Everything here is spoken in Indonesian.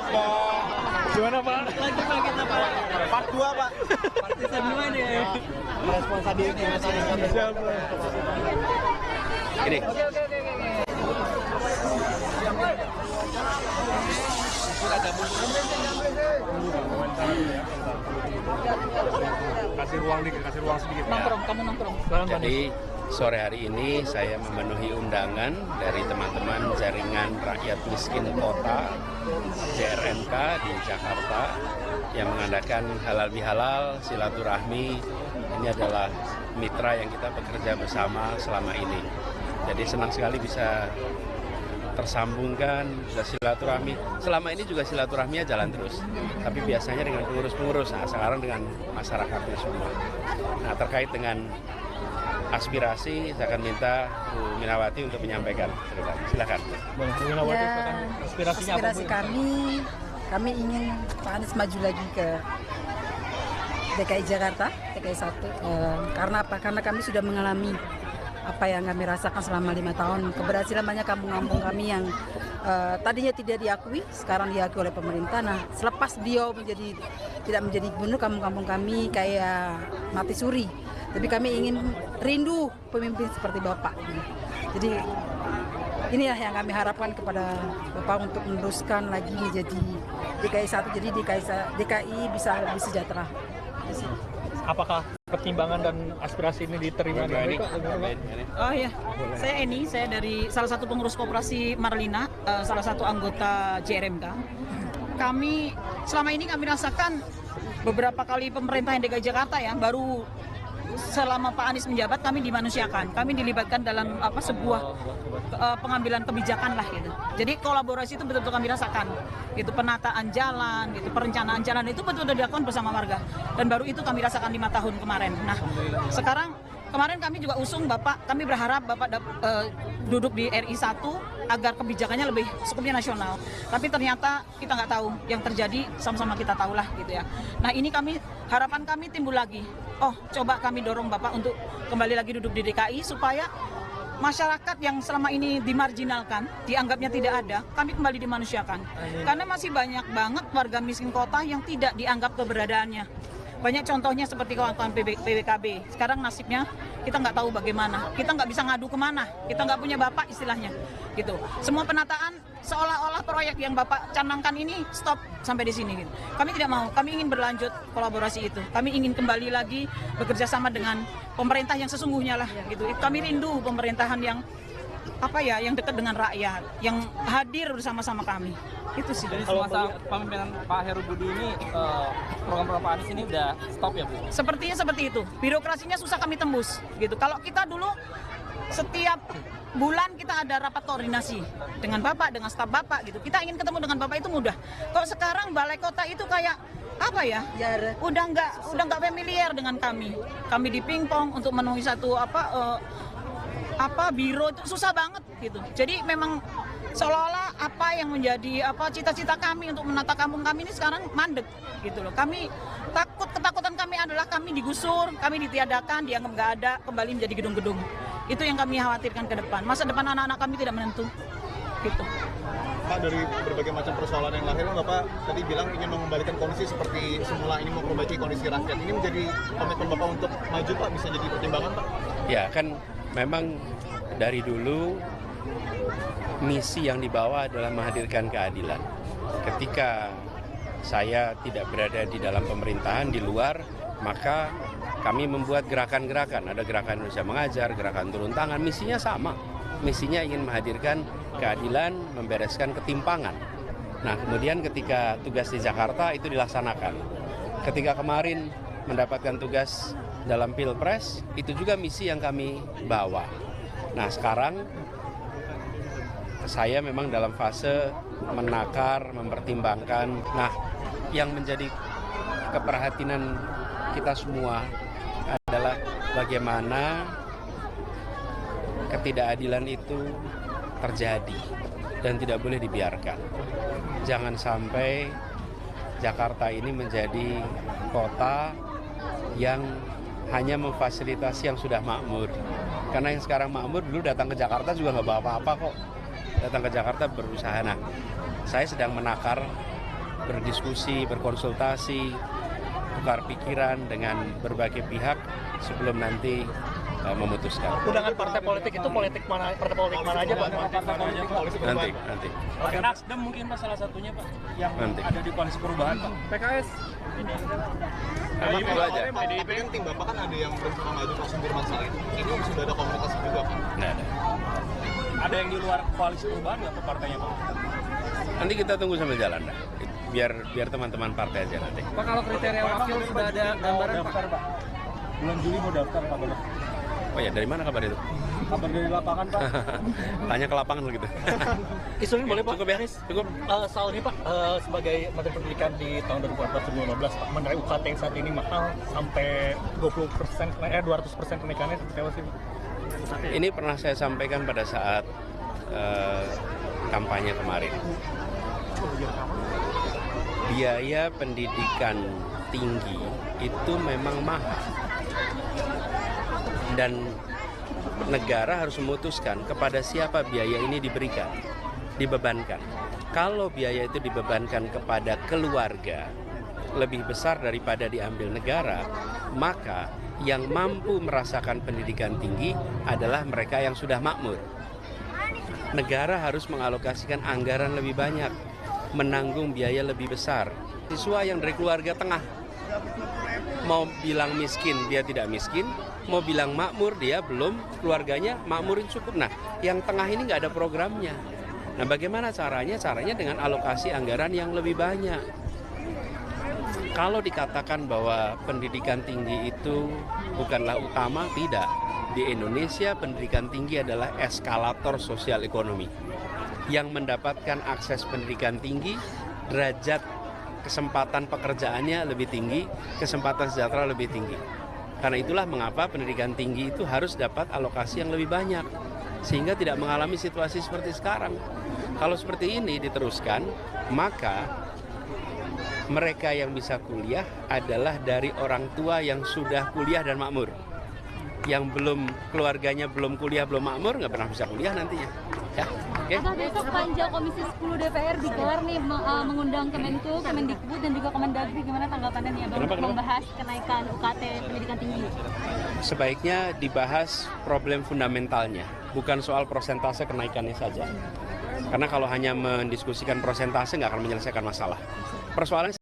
Gimana Pak? Lagi Pak kita Pak. Part 2 Pak. Partisan 2 nih ya. Responsabilnya siap. Ini. Kasih ruang dikit, kasih ruang sedikit. Nongkrong, kamu nongkrong. Jadi sore hari ini saya memenuhi undangan dari teman-teman Jaringan Rakyat Miskin Kota JRMK di Jakarta yang mengadakan halal bihalal silaturahmi. Ini adalah mitra yang kita bekerja bersama selama ini. Jadi senang sekali bisa tersambungkan, bisa silaturahmi. Selama ini juga silaturahminya jalan terus, tapi biasanya dengan pengurus-pengurus. Nah, sekarang dengan masyarakatnya semua. Nah, terkait dengan aspirasi, saya akan minta Bu Minawati untuk menyampaikan. Silakan. Ya, aspirasi kami ingin Pak Anies maju lagi ke DKI Jakarta, DKI 1. Karena apa? Karena kami sudah mengalami apa yang kami rasakan selama 5 tahun. Keberhasilan banyak kampung-kampung kami yang tadinya tidak diakui, sekarang diakui oleh pemerintah. Nah, selepas beliau tidak menjadi gubernur, kampung-kampung kami kayak mati suri. Tapi kami ingin rindu pemimpin seperti Bapak. Jadi inilah yang kami harapkan kepada Bapak untuk meneruskan lagi menjadi DKI 1, jadi DKI bisa lebih sejahtera. Apakah pertimbangan dan aspirasi ini diterima dengan baik? Oh iya, saya Eni, saya dari salah satu pengurus koperasi Marlina, salah satu anggota JRMK. Kami selama ini kami rasakan beberapa kali pemerintahan DKI Jakarta ya, baru selama Pak Anies menjabat kami dimanusiakan, kami dilibatkan dalam sebuah pengambilan kebijakan lah gitu. Jadi kolaborasi itu betul-betul kami rasakan, gitu, penataan jalan, gitu, perencanaan jalan itu betul-betul dilakukan bersama warga. Dan baru itu kami rasakan 5 tahun kemarin. Nah, kemarin kami juga usung Bapak, kami berharap Bapak duduk di RI 1 agar kebijakannya lebih skupnya nasional. Tapi ternyata kita nggak tahu yang terjadi, sama-sama kita tahulah gitu ya. Nah, ini harapan kami timbul lagi. Oh, coba kami dorong Bapak untuk kembali lagi duduk di DKI supaya masyarakat yang selama ini dimarginalkan, dianggapnya tidak ada, kami kembali dimanusiakan. Karena masih banyak banget warga miskin kota yang tidak dianggap keberadaannya. Banyak contohnya seperti kawan-kawan PWKB. Sekarang nasibnya kita nggak tahu bagaimana. Kita nggak bisa ngadu kemana. Kita nggak punya Bapak istilahnya. Gitu. Semua penataan seolah-olah proyek yang Bapak canangkan ini stop sampai di sini. Gitu. Kami tidak mau. Kami ingin berlanjut kolaborasi itu. Kami ingin kembali lagi bekerja sama dengan pemerintah yang sesungguhnya lah. Gitu. Kami rindu pemerintahan yang yang dekat dengan rakyat, yang hadir bersama-sama kami. Itu sih. Jadi semasa pemimpinan Pak Heru Budi ini, program-program Pak Anies ini udah stop ya Bu? Sepertinya seperti itu. Birokrasinya susah kami tembus, gitu. Kalau kita dulu setiap bulan kita ada rapat koordinasi dengan Bapak, dengan staf Bapak, gitu. Kita ingin ketemu dengan Bapak itu mudah. Kalau sekarang balai kota itu kayak udah nggak familiar dengan kami. Kami dipingpong untuk memenuhi satu biro itu susah banget gitu. Jadi memang seolah-olah apa yang menjadi cita-cita kami untuk menata kampung kami ini sekarang mandek gitu loh. Ketakutan kami adalah kami digusur, kami ditiadakan, dianggap nggak ada, kembali menjadi gedung-gedung. Itu yang kami khawatirkan ke depan. Masa depan anak-anak kami tidak menentu. Gitu. Pak, dari berbagai macam persoalan yang lahir, Bapak tadi bilang ingin mengembalikan kondisi seperti semula, ini memperbaiki kondisi rakyat. Ini menjadi komitmen Bapak untuk maju, Pak, bisa jadi pertimbangan, Pak? Ya kan memang dari dulu misi yang dibawa adalah menghadirkan keadilan. Ketika saya tidak berada di dalam pemerintahan, di luar, maka kami membuat gerakan-gerakan. Ada gerakan Indonesia Mengajar, gerakan turun tangan, misinya sama. Misinya ingin menghadirkan keadilan, membereskan ketimpangan. Nah, kemudian ketika tugas di Jakarta itu dilaksanakan. Ketika kemarin mendapatkan tugas dalam Pilpres, itu juga misi yang kami bawa. Nah, sekarang saya memang dalam fase menakar, mempertimbangkan. Nah, yang menjadi keperhatian kita semua adalah bagaimana ketidakadilan itu terjadi dan tidak boleh dibiarkan. Jangan sampai Jakarta ini menjadi kota yang hanya memfasilitasi yang sudah makmur. Karena yang sekarang makmur dulu datang ke Jakarta juga nggak bawa apa-apa kok. Datang ke Jakarta berusaha. Nah, saya sedang menakar berdiskusi, berkonsultasi, tukar pikiran dengan berbagai pihak sebelum nanti memutuskan. Undangan partai politik itu partai politik mana aja Pak? Nanti. Oke, Nasdem mungkin Pak salah satunya Pak yang Nanti. ada di koalisi perubahan Pak. PKS. Memang itu aja. PDIP kan tim Bapak kan ada yang berencana maju Pak Sudirman Said. Ini sudah ada komunikasi juga Pak. Nggak ada. Ada yang di luar koalisi perubahan nggak Pak partainya Pak? Nanti kita tunggu sambil jalan dah. Biar teman-teman partai aja nanti. Pak, kalau kriteria wakil sudah ada gambaran Pak? Bulan Juli mau daftar Pak Bapak. Oh ya, dari mana kabar itu? Kabar dari lapangan Pak. Tanya ke lapangan begitu. Isunya boleh Pak? Cukup ya? Cukup. Soal ini Pak, sebagai Menteri Pendidikan di tahun 2014-2015 Pak, mengenai UKT yang saat ini mahal sampai 200% kenaikannya seperti apa sih Pak? Ini pernah saya sampaikan pada saat kampanye kemarin. Biaya pendidikan tinggi itu memang mahal. Dan negara harus memutuskan kepada siapa biaya ini dibebankan. Kalau biaya itu dibebankan kepada keluarga lebih besar daripada diambil negara, maka yang mampu merasakan pendidikan tinggi adalah mereka yang sudah makmur. Negara harus mengalokasikan anggaran lebih banyak, menanggung biaya lebih besar. Siswa yang dari keluarga tengah, mau bilang miskin dia tidak miskin, mau bilang makmur dia belum, keluarganya makmurin cukup. Nah, yang tengah ini nggak ada programnya. Nah, bagaimana caranya? Caranya dengan alokasi anggaran yang lebih banyak. Kalau dikatakan bahwa pendidikan tinggi itu bukanlah utama, tidak. Di Indonesia pendidikan tinggi adalah eskalator sosial ekonomi. Yang mendapatkan akses pendidikan tinggi, derajat kesempatan pekerjaannya lebih tinggi, kesempatan sejahtera lebih tinggi. Karena itulah mengapa pendidikan tinggi itu harus dapat alokasi yang lebih banyak, sehingga tidak mengalami situasi seperti sekarang. Kalau seperti ini diteruskan, maka mereka yang bisa kuliah adalah dari orang tua yang sudah kuliah dan makmur. Yang keluarganya belum kuliah, belum makmur, nggak pernah bisa kuliah nantinya. Ya, okay? Apa besok panja Komisi 10 DPR digelar nih mengundang Kemenku, Kemendikbud dan juga Kemendagri, gimana tanggapannya nih Abang untuk membahas kenaikan UKT pendidikan tinggi? Sebaiknya dibahas problem fundamentalnya, bukan soal persentase kenaikannya saja. Karena kalau hanya mendiskusikan persentase nggak akan menyelesaikan masalah. Persoalan